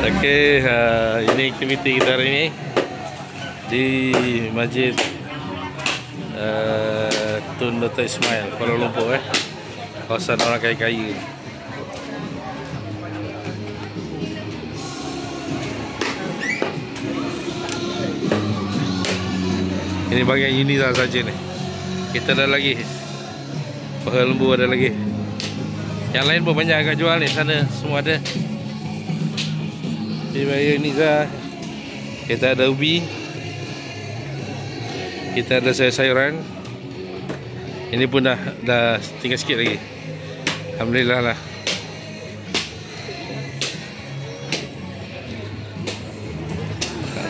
Okey, ini aktiviti kita hari ini di Masjid Tun Dr. Ismail, Kuala Lumpur, kawasan orang kaya-kaya. Ini bagian Unisa saja ni. Kita ada lagi, Kuala Lembu ada lagi. Yang lain pun banyak agak jual ni, sana semua ada. Di bagian Unisa kita ada ubi, kita ada sayur-sayuran. Ini pun dah tinggal sikit lagi. Alhamdulillah lah.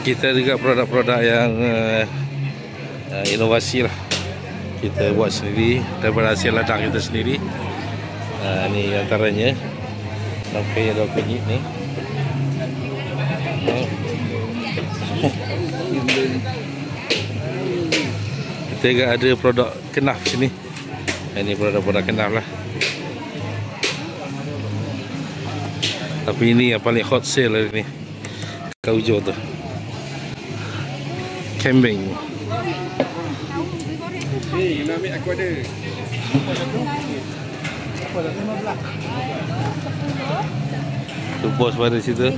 Kita juga produk-produk yang inovasi lah. Kita buat sendiri daripada hasil ladang kita sendiri. Ni antaranya sampai ada kunyit ni. Kita juga ada produk kenaf sini. Ini produk-produk kenaf lah. Tapi ini yang paling hot sale hari ni, kat hujung tu, kambing. Nak ambil aku ada. Tu bos pada situ.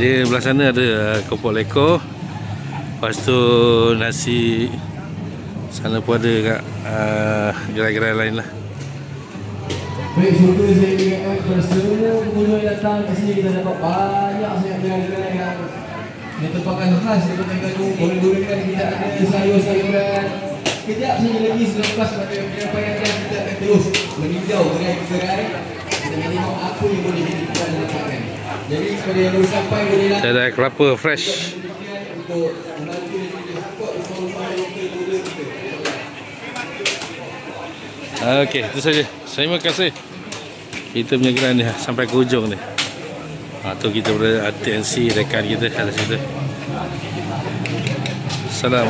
Di belah sana ada kopok leko. Lepas tu nasi. Sana pun ada kat gerai-gerai lain lah. Baik, syukur saya ingatkan kepada semua pengunjung yang datang ke sini. Kita dapat banyak sangat gerai-gerai yang tempakan khas daripada Terengganu. Boleh-bolehkan kita ada sayur-sayuran. Sekejap saja lagi selepas pada penyampaian kita akan terus meninjau gerai-gerai. Kita nak tengok apa yang boleh kita dapatkan. Jadi kepada yang baru sampai bolehlah. Kita ada kelapa fresh. Untuk membantu dan juga support usaha-usaha lokal muda kita. Okey, itu saja. Terima kasih. Kita punya gerai ni sampai ke hujung ni. Tu kita berada ATNC rekan kita ada situ. Salam.